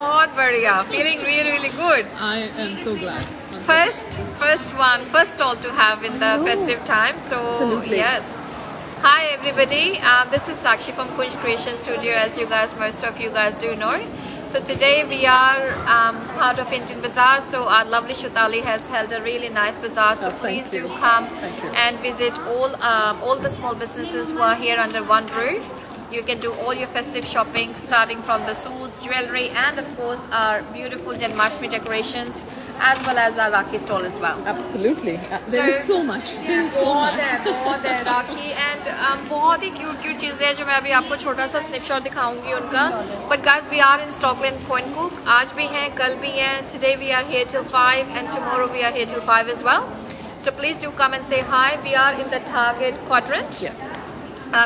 बहुत बढ़िया. Feeling really, really good. I am so glad. First stall to have in the festive time. So Absolutely. yes. Hi everybody. This is Sakshi from Kunj Creation Studio. As you guys, most of you guys do know. So today we are part of Indian Bazaar. So our lovely Shutali has held a really nice bazaar. So please thank do you. come Thank you. and visit all the small businesses who are here under one roof. You can do all your festive shopping starting from the suits, jewelry and of course our beautiful Janmashtami decorations as well as our Rakhi stall as well. Absolutely. There is so much. There is so much. बहुत है राखी and बहुत ही cute चीज़ें हैं जो मैं अभी आपको छोटा सा स्नैपशॉट दिखाऊंगी उनका. But guys we are in Stockland Point Cook. आज भी हैं, कल भी हैं. Today we are here till 5 and tomorrow we are here till 5 as well. So please do come and say hi. We are in the Target quadrant. Yes.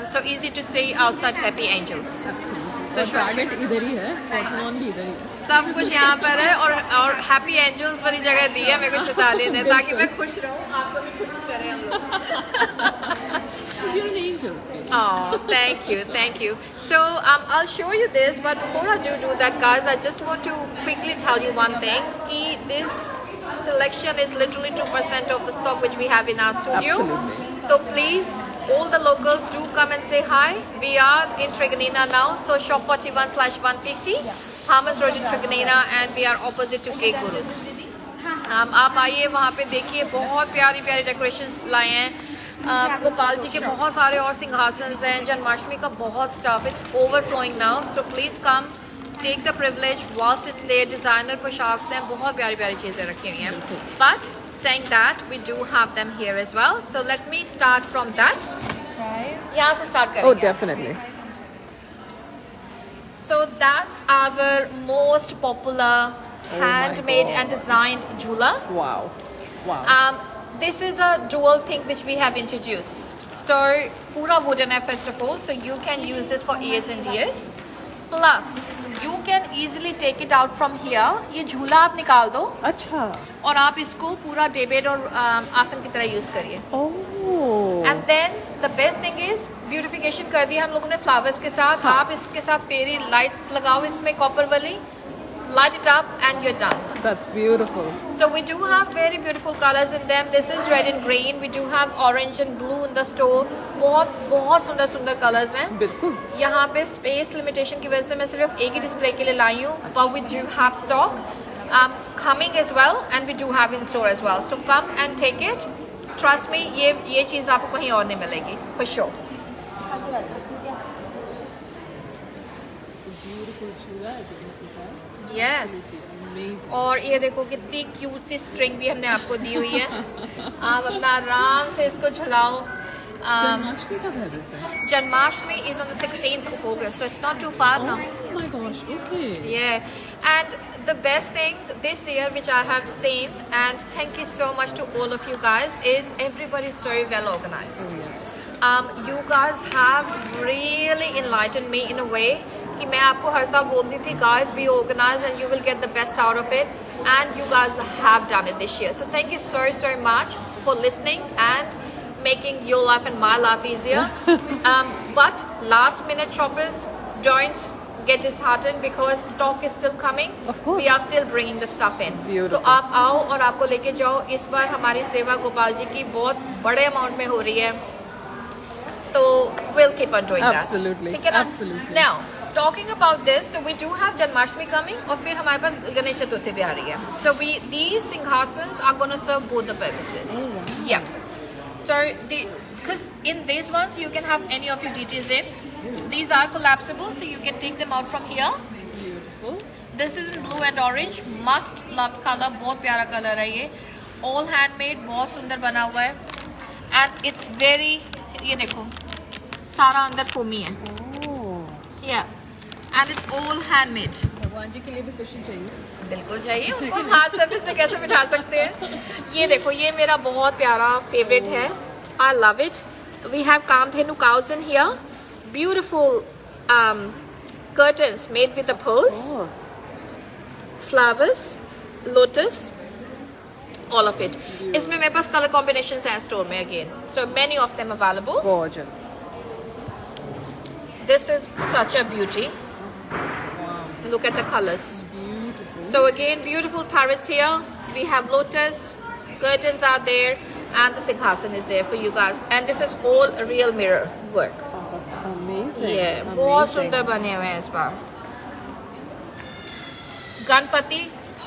So easy to see outside Happy Angels. Absolutely. So और target इधर ही है, Cotton भी इधर ही है. सब कुछ यहाँ पर है और हैप्पी एंजल्स वाली जगह दी है मेरे को शताली ने ताकि मैं खुश रहूँ, आपको भी खुश करें हम लोग. You're an angel. Oh, thank you. So I'll show you this, but before I do that, guys, I just want to quickly tell you one thing. This selection is literally 2% of the stock which we have in our studio. Absolutely. So please, all the locals do come and say hi. We are in Triganina now, so shop 41/150, Hamas Road in Triganina, and we are opposite to Cake Gurus. आप आइए वहाँ पे देखिए, बहुत प्यारी प्यारी decorations लाए हैं. गोपाल जी के बहुत सारे और सिंहासन हैं. जन्माष्टमी का बहुत stuff, it's overflowing now. So please come, take the privilege whilst it's there. Designer पोशाक हैं, बहुत प्यारी प्यारी चीज़ें रखी हुई हैं. But saying that, we do have them here as well. So let me start from that. यहाँ से start करेंगे. Oh, definitely. So that's our most popular handmade God. and designed jhula. Wow. Wow. This is a dual thing which we have introduced. So pura wooden hai first of all, so you can use this for years and years. Plus you can easily take it out from here. ये झूला आप निकाल दो अच्छा. और आप इसको पूरा डे बेड और आसन की तरह यूज करिए. Oh. And then the best thing is beautification कर दिया हम लोगों ने फ्लावर्स के साथ. आप इसके साथ फेरी लाइट्स लगाओ इसमें कॉपर वाली, light it up and you're done. That's beautiful. So we do have very beautiful colors in them. This is red and green. We do have orange and blue in the store. बहुत सुंदर सुंदर colours हैं. बिल्कुल. यहाँ पे space limitation की वजह से मैं सिर्फ एक ही डिस्प्ले के लिए लाई हूँ. But we do have stock coming as well, and we do have in store as well. So come and take it. Trust me, ये चीज़ आपको कहीं और नहीं मिलेगी for sure. It's a beautiful chula, as you can see, guys. Yes. Amazing. और ये देखो कितनी क्यूट सी स्ट्रिंग भी हमने आपको दी हुई है. आप अपना आराम से इसको झुलाओ. जन्माष्टमी कब है वैसे? Janmashtami is on the 16th of August, so it's not too far now. Oh my gosh. Okay. Yeah, and the best thing this year which I have seen, and thank you so much to all of you guys, is everybody is so well organized. Oh yes. You guys have really enlightened me in a way कि मैं आपको हर साल बोलती थी guys be organized and you will get the best out of it, and you guys have done it this year. So thank you so much for listening and making your life and my life easier. But last minute shoppers, don't get disheartened because stock is still coming. Of course. We are still bringing the stuff in. Beautiful. So आप आओ और आपको लेके जाओ. इस बार हमारी सेवा गोपाल जी की बहुत बड़े अमाउंट में हो रही है, तो we'll keep on doing that. Absolutely. ठीक है ना? Absolutely. Now talking about this, so we do have Janmashtami coming, और फिर हमारे पास गणेश चतुर्थी भी आ रही है. So these singhasans are going to serve both the purposes. Oh, wow. Yeah. So because in these ones you can have any of your deities in. These are collapsible, so you can take them out from here. Beautiful. This is in blue and orange, must loved color. बहुत प्यारा colour है ये. All handmade, बहुत सुंदर बना हुआ है. And it's very, ये देखो सारा अंदर फोमी है. Oh. Yeah. And it's all handmade. भगवान जी के लिए भी कुशन चाहिए. बिल्कुल चाहिए. उनको हम हाथ सर्विस में कैसे बिठा सकते हैं. ये देखो, ये मेरा बहुत प्यारा फेवरेट है. I love it. We have Kamdhenu cows in here. Beautiful curtains made with the pearls, flowers, lotus, all of it. इसमें मेरे पास color combinations हैं store में again. So many of them available. Gorgeous. This is such a beauty. look at the colors. Beautiful. So again, beautiful parrots here. We have lotus, curtains are there, and the Sikhasan is there for you guys. And this is all real mirror work. Oh, that's amazing. Yeah, बहुत Amazing. सुंदर बने हुए हैं इस बार. Ganpati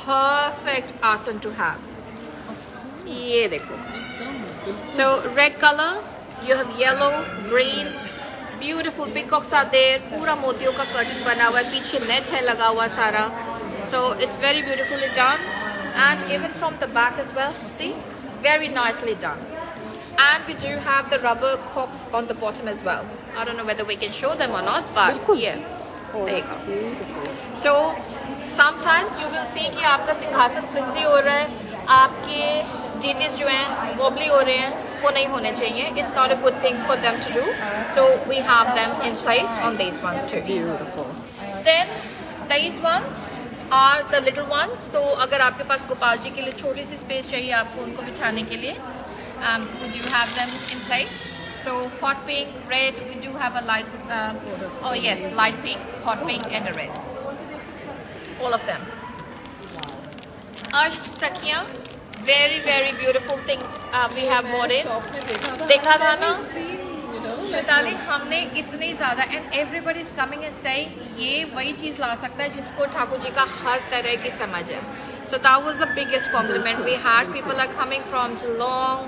perfect आसन to have. ये देखो. So red color, you have yellow, green, beautiful peacocks are there. पूरा मोतियों का कर्टन बना हुआ है, पीछे नेट है लगा हुआ सारा. So it's very beautifully done, and even from the back as well. See, very nicely done. And we do have the rubber hooks on the bottom as well. I don't know whether we can show them or not, but बिल्कुल. yeah, Oh, there you that's go. beautiful. So sometimes you will see कि आपका सिंहासन flimsy हो रहा है, आपके details जो हैं वोबली हो रहे हैं, वो नहीं होने चाहिए. It's not a good thing for them to do. So we have them in place on these ones too. Beautiful. Then these ones are the little ones. तो अगर आपके पास गोपाल जी के लिए छोटी सी स्पेस चाहिए आपको उनको बिठाने के लिए, we do have them in place. So hot pink, red, we do have a light, oh yes, light pink, hot pink and a red. All of them. Ashk Sakhiya, very very beautiful thing we have bought in. Shop में देखा था ना? You know, श्वेताली, हमने इतनी ज़्यादा and everybody is coming and saying ये वही चीज़ ला सकता है जिसको ठाकुर जी का हर तरह की समझ है. So that was the biggest compliment we had. People are coming from Geelong,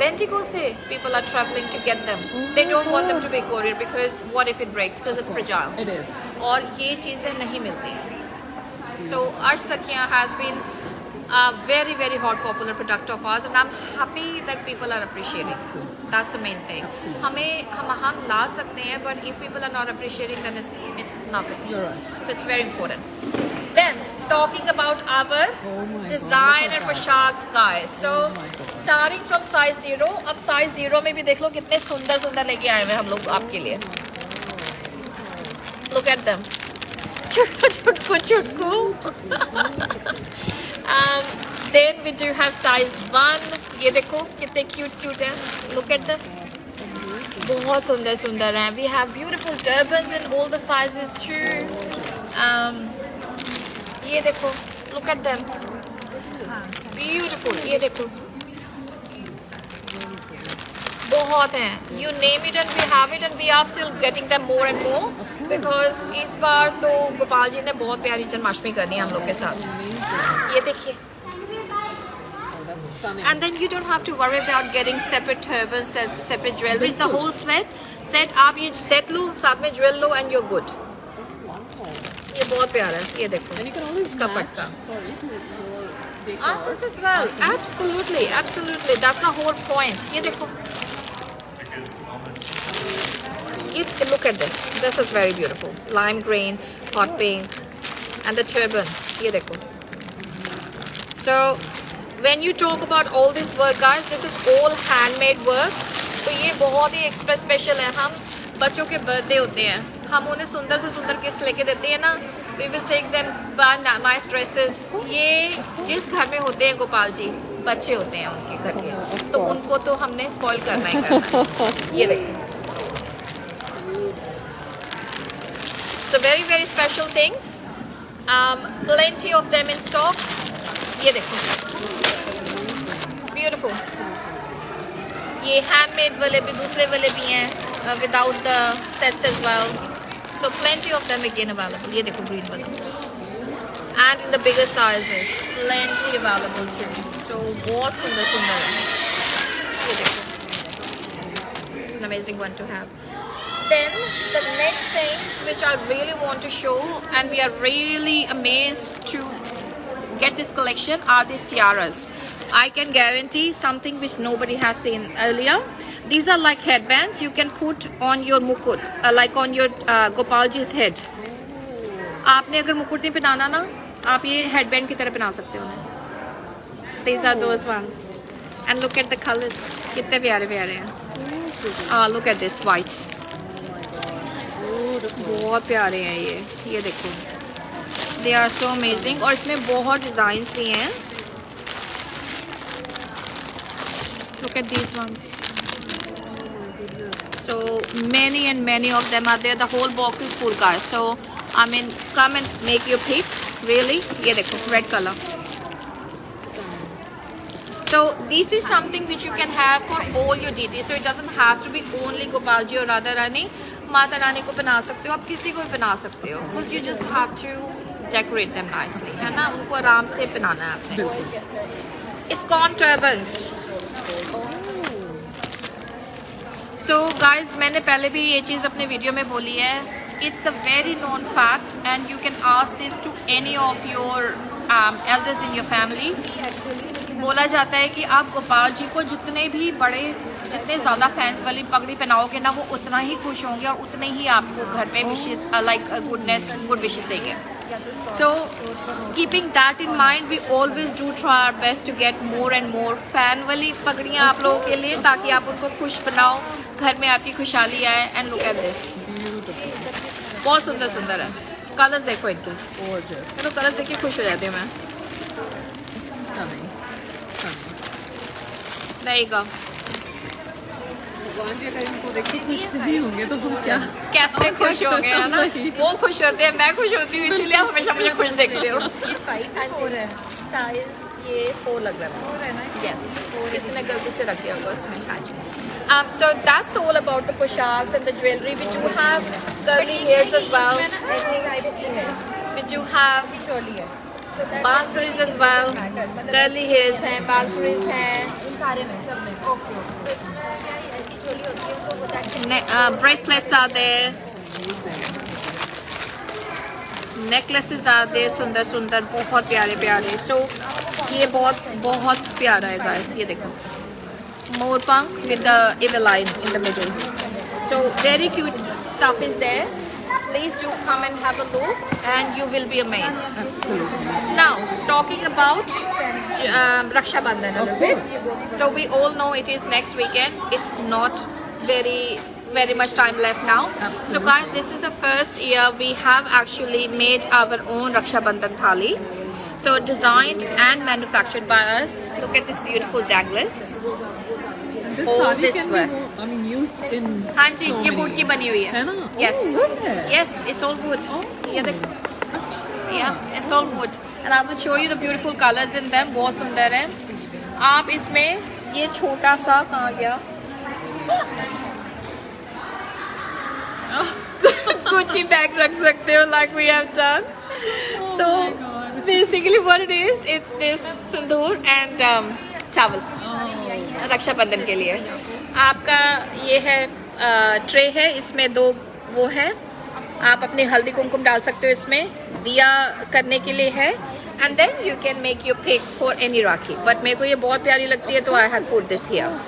Bendigo से people are traveling to get them. They don't want them to be courier because what if it breaks, because it's fragile. it is. और ये चीज़ें नहीं मिलती. So Ashk Sakhiya has been a very very hot popular product of ours, and I'm happy that people are appreciating. That's the main thing. हम ला सकते हैं, but if people are not appreciating, then it's nothing. You're right. So it's very important. Then talking about our Oh my God, designer look at that. पोशाक guys. So Oh my God. starting from size 0, अब size 0 में भी देख लो कितने सुंदर सुंदर लेके आए हुए हम लोग आपके लिए. Look at them. Chutku chutku. Then we do have size 1. ये देखो कितने cute हैं. Look at them. बहुत सुंदर सुंदर हैं. We have beautiful turbans in all the sizes too. ये देखो. Look at them. Beautiful. ये देखो. बहुत हैं. You name it and we have it, and we are still getting them more and more because इस बार तो गोपाल जी ने बहुत प्यारी जन्माष्टमी करनी है हम लोग के साथ. ये देखिए. Oh, that's stunning. And then you don't have to worry about getting separate turbans, separate jewelry. The whole set आप ये set लो, साथ में jewel low, and you're good. Wow. ये बहुत प्यारा है. ये देखो. And you can always इसका match, पट्टा. sorry, to your decor. Accents as well. Absolutely, absolutely. That's the whole point. ये देखो. Look at this. This is very beautiful. Lime green, hot pink, and the turban. ये देखो. So when you talk about all this work, guys, this is all handmade work. तो ये बहुत ही extra special है. हम बच्चों के बर्थडे होते हैं, हम उन्हें सुंदर से सुंदर गिफ्ट लेके देते हैं ना. We will take them buy nice dresses. ये जिस घर में होते हैं गोपाल जी, बच्चे होते हैं उनके घर के, तो उनको तो हमने स्पॉइल करना ही करना है. ये देखो. So very very special things. Plenty of them in stock. ये देखो. Beautiful. ये handmade वाले भी, दूसरे वाले भी हैं without the sets as well. So plenty of them again available. ये देखो green वाला. And in the bigger sizes, plenty available too. So बहुत सुंदर सुंदर है. ये देखो. It's an amazing one to have. Then the next thing which I really want to show, and we are really amazed to get this collection, are these tiaras. I can guarantee something which nobody has seen earlier. These are like headbands you can put on your mukut, like on your Gopalji's head. आपने अगर मुकुट नहीं पहनाना ना, आप ये headband की तरह पहना सकते हो ना. These are those ones. And look at the colors. कितने प्यारे प्यारे हैं. Look at this white. बहुत प्यारे हैं ये देखो. They are so amazing. और इसमें बहुत डिजाइन्स भी हैं. Look at these ones. So many and many of them are there. The whole box is full, guys. So I mean, come and make your pick. Really, ये देखो red color. So this is something which you can have for all your deities. So it doesn't have to be only Gopal ji or Radha Rani. Mata Rani को पहना सकते हो, आप किसी को भी पहना सकते हो. Because you just have to decorate them nicely, है ना? उनको आराम से पहनाना है आपने. ISKCON turbans. So guys, मैंने पहले भी ये चीज़ अपने वीडियो में बोली है. It's a very known fact, and you can ask this to any of your elders in your family. बोला जाता है कि आप गोपाल जी को जितने ज़्यादा फैंस वाली पगड़ी पहनाओगे ना, वो उतना ही खुश होंगे और उतने ही आपको घर पे विशेस लाइक गुड विशेस देंगे. So keeping that in mind, we always do try our best to get more and more fan वाली पगड़ियाँ आप लोगों के लिए, ताकि आप उनको खुश बनाओ, घर में आपकी खुशहाली आए. एंड लुक एट दिस, बहुत सुंदर सुंदर है. कलर्स देखो इनके, तो कलर्स देख के खुश हो जाती हूँ मैं. देगा भगवान जी अगर इनको देख के खुश नहीं होंगे तो हम क्या कैसे खुश हो गए, है ना? वो खुश होते हैं, मैं खुश होती हूँ, इसीलिए आप हमेशा मुझे खुश देखते हो. साइज ये 4 लग रहा है. यस, किसी ने गलती से रख दिया होगा उसमें. हाँ जी. So that's all about the poshaks and the jewelry. We do have curly hairs as well. We do have bansaris as well. Curly hairs हैं, bansaris हैं. Bracelets are there. Necklaces are there. सुंदर सुंदर, बहुत प्यारे प्यारे. So ये बहुत प्यारा है guys. ये देखो, Morpang with the evil eye in the middle. So very cute stuff is there. Please do come and have a look and you will be amazed. Absolutely. Now talking about Raksha Bandhan a little bit. So we all know it is next weekend. It's not very much time left now. Absolutely. So guys, this is the first year we have actually made our own Raksha Bandhan thali. So designed and manufactured by us. Look at this beautiful danglers. This All saree this can work. be, I mean, used in हाँ जी, so ये many wood की बनी हुई है. है ना? Yes, Oh, wood है. yes, it's all wood. ये देखो, yeah, it's all wood. And I will show you the beautiful colors in them. बहुत सुंदर है. आप इसमें ये छोटा सा कहाँ गया? Gucci bag रख सकते हो, like we have done. So basically what it is, it's this sindoor and चावल रक्षाबंधन के लिए. आपका ये है ट्रे है, इसमें 2 वो है. आप अपनी हल्दी कुमकुम डाल सकते हो इसमें, दिया करने के लिए है. And then you can make your pick for any rakhi. But मेरे को ये बहुत प्यारी लगती है, तो I have put this here.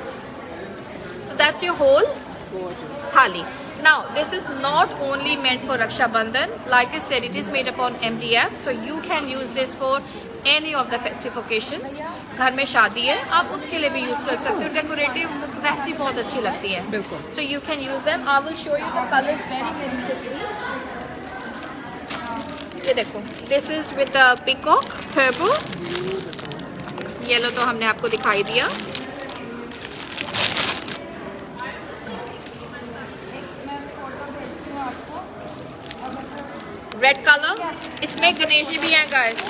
So that's your whole thali. Now, this is not only meant for Raksha Bandhan. Like I said, it is made upon MDF. So you can use this for any of the festive occasions. घर में शादी है, आप उसके लिए भी use कर सकते हो. Decorative वैसी बहुत अच्छी लगती है. बिल्कुल. So you can use them. I will show you the colors very quickly. ये देखो. This is with the peacock purple. Yellow तो हमने आपको दिखाई दिया. रेड कलर, इसमें गणेश जी भी हैं guys.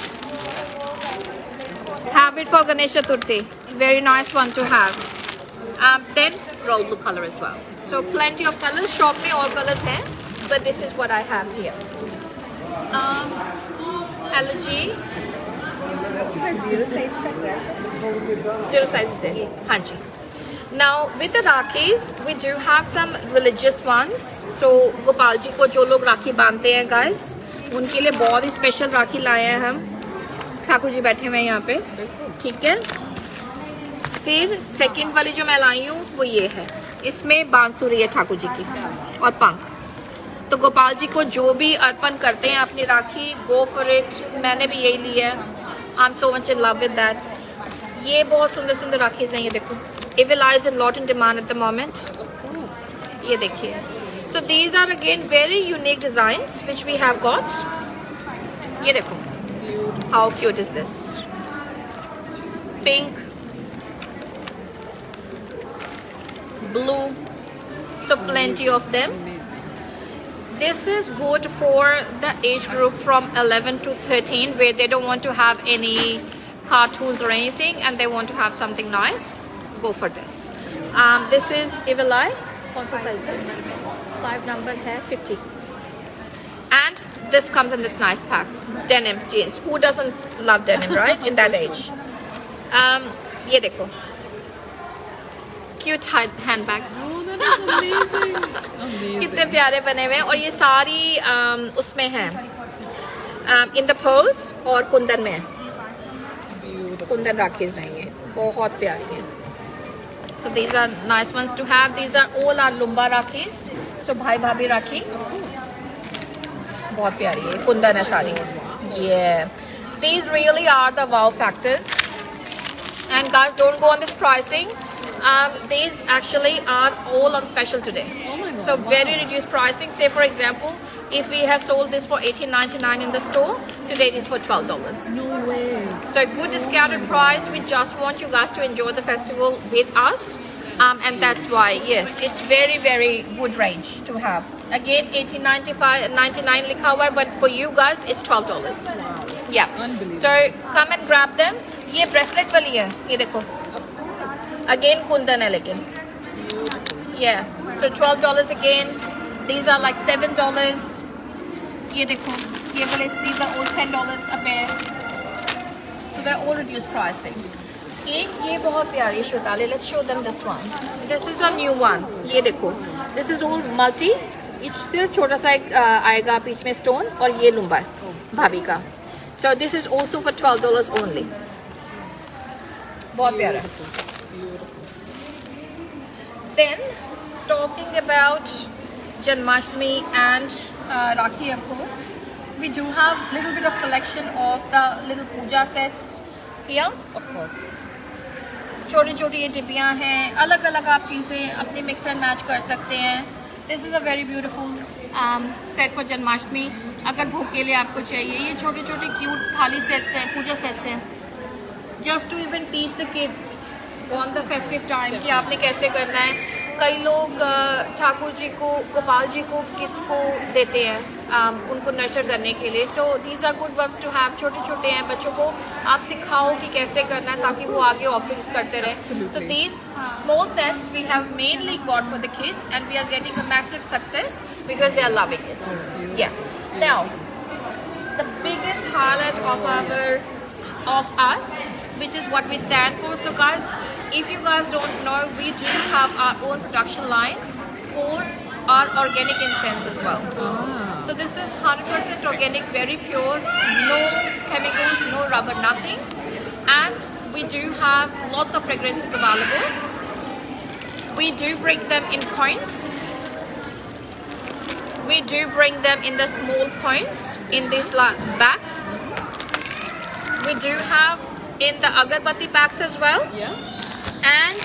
Have it for Ganesh Chaturthi. Very nice one to have. Then royal blue color as well. So plenty of colors. Shop में और colors हैं, but this is what I have here. LG. Zero size is there. हाँ जी. Now with the Rakhis, we do have some religious ones. So Gopal ji को जो लोग राखी बांधते हैं guys, उनके लिए बहुत ही स्पेशल राखी लाए हैं हम. ठाकुर जी बैठे हुए हैं यहाँ पे, ठीक है. फिर सेकंड वाली जो मैं लाई हूँ वो ये है. इसमें बांसुरी है ठाकुर जी की और पंख. तो गोपाल जी को जो भी अर्पण करते हैं अपनी राखी, गो फॉर इट. मैंने भी यही ली है. I am so much in love with that. ये बहुत सुंदर सुंदर राखीज हैं. ये देखो, Evil Eye is a lot in demand at the moment. ये देखिए. So these are again very unique designs which we have got. ये देखो. How cute is this? Pink, blue. So plenty of them. This is good for the age group from 11 to 13 where they don't want to have any cartoons or anything and they want to have something nice. Go for this. This is Evil Eye. कौन सा size है? 5 number है 50. And this comes in this nice pack. Denim jeans. Who doesn't love denim, right? In that age. ये देखो. Cute handbags. Oh, that is amazing. Amazing. कितने प्यारे बने हुए हैं और ये सारी उसमें है इन द पर्ल्स और कुंदन में है. Beautiful. कुंदन राखीज रहेंगे. बहुत प्यारी है. So these are nice ones to have. These are all our lumba rakhis. So भाई भाभी राखी बहुत प्यारी है. कुंदन है सारी. Yeah. These really are the wow factors. And guys, don't go on this pricing. These actually are all on special today. Oh my God, So wow. very reduced pricing. Say for example, if we have sold this for $18.99 in the store, today it is for $12. No way. So a good discounted price. We just want you guys to enjoy the festival with us. And that's why, yes, it's very, very good range to have. Again, $18.99 likha hua hai, but for you guys, it's $12. Wow. Yeah. Unbelievable. So come and grab them. ये bracelet वाली है. ये देखो. Again, kundan hai lekin. Yeah. So $12 again. These are like $7. ये देखो. ये वाले these are all $10 a pair. So they're all reduced pricing. एक ये बहुत प्यारी शोताले. Let's show them this one. This is a new one. ये देखो. This is all multi. Each सिर्फ छोटा सा एक आएगा बीच में stone और ये लंबा है भाभी का. So this is also for $12 only. बहुत प्यारा. Then talking about Janmashtami and Rakhi, of course, we do have little bit of collection of the little puja sets here. Of course. छोटी छोटी ये डिब्बियाँ हैं. अलग अलग आप चीज़ें अपनी मिक्स एंड मैच कर सकते हैं. This is a very beautiful set for Janmashtami. अगर भोग के लिए आपको चाहिए ये छोटे छोटे क्यूट थाली सेट्स हैं, पूजा सेट्स हैं. Just to even teach the kids on the festive time कि आपने कैसे करना है. कई लोग ठाकुर जी को, गोपाल जी को किड्स को देते हैं उनको नर्चर करने के लिए. So these are good works to have. छोटे छोटे हैं, बच्चों को आप सिखाओ कि कैसे करना है ताकि वो आगे ऑफरिंग्स करते रहें. So these small sets we have mainly got for the kids and we are getting a massive success because they are loving it. Yeah now the biggest highlight of us, which is what we stand for. So guys, if you guys don't know, we do have our own production line for our organic incense as well. So this is 100% organic, very pure, no chemicals, no rubber, nothing. And we do have lots of fragrances available. We do bring them in coins. We do bring them in the small coins in these bags. We do have in the agarbatti packs as well. Yeah. And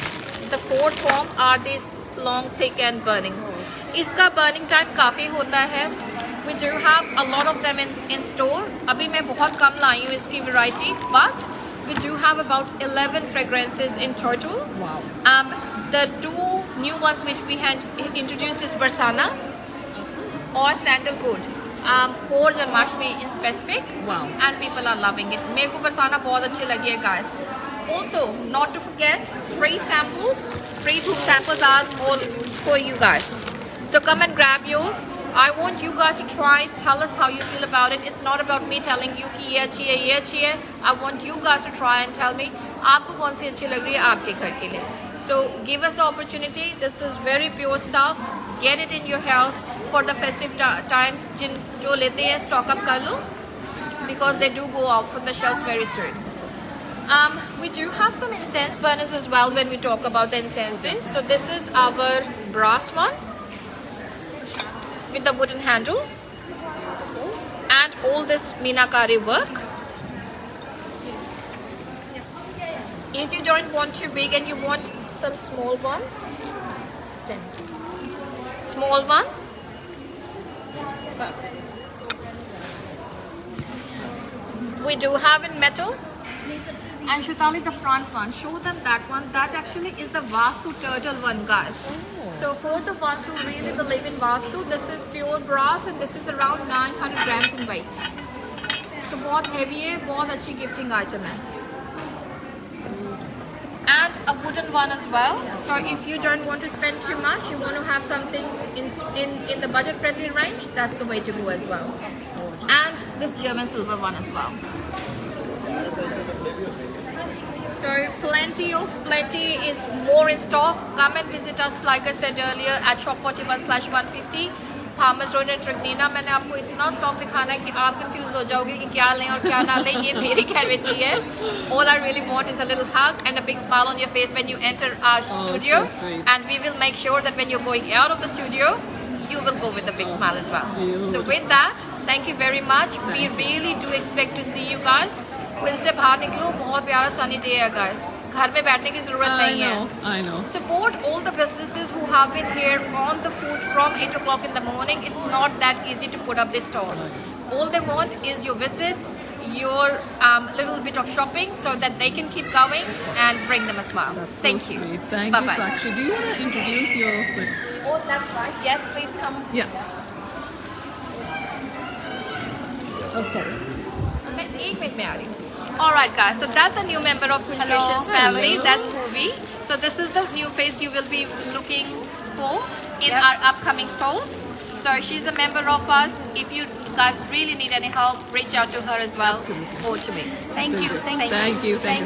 the fourth form are these long, thick and burning. इसका burning time काफ़ी होता है. We do have a lot of them in store. अभी मैं बहुत कम लाई हूँ इसकी variety, but we do have about 11 fragrances in total. Wow. The two new ones which we had introduced is Barsana or Sandalwood. For Janmashtami in specific. Wow. And people are loving it. मेरे को बरसाना बहुत अच्छी लगी है guys. Also, not to forget, free samples, free food samples are all for you guys. So come and grab yours. I want you guys to try. Tell us how you feel about it. It's not about me telling you कि ये अच्छी है, ये अच्छी है. I want you guys to try and tell me आपको कौन सी अच्छी लग रही है आपके घर के लिए. So give us the opportunity. This is very pure stuff. Get it in your house for the festive time. जो लेते हैं stock up कर लो because they do go off from the shelves very soon. We do have some incense burners as well when we talk about the incenses. So this is our brass one with the wooden handle and all this meenakari work. If you don't want too big and you want some small one, 10. Small one. We do have in metal And Shwetali, the front one, show them that one. That actually is the Vastu turtle one, guys. So for the ones who really believe in Vastu, this is pure brass and this is around 900 grams in weight. So बहुत heavy है, बहुत अच्छी gifting item है. And a wooden one as well. So if you don't want to spend too much, you want to have something in the budget friendly range, that's the way to go as well. And this German silver one as well. So plenty is more in stock. Come and visit us, like I said earlier, at shop 41/150 Farmers Road in Truganina. मैंने आपको इतना stock दिखाना है कि आप confuse हो जाओगे कि क्या लें और क्या ना लें. ये मेरी कैविटी है. All I really want is a little hug and a big smile on your face when you enter our studio. so sweet. And we will make sure that when you're going out of the studio, you will go with a big smile as well. So with that, thank you very much. We really do expect to see you guys. Will से बाहर निकलो, बहुत प्यारा sunny day है guys. घर में बैठने की जरूरत नहीं है. I know. Support all the businesses who have been here on the food from 8 o'clock in the morning. It's not that easy to put up these stalls. All they want is your visits, your little bit of shopping so that they can keep going and bring them a smile. That's Thank so you. sweet. Thank Bye-bye. you, Sakshi. Do you want to introduce your friend? Oh, that's right. Yes, please come. Yeah. Oh, sorry. मैं एक minute में आ रही हूँ. All right, guys. So that's a new member of Nutrition's family. Hello. That's Phoebe. So this is the new face you will be looking for in our upcoming stalls. So she's a member of us. If you guys really need any help, reach out to her as well. Absolutely. Or to me. Thank you. Thank you. Thank you. Thank you.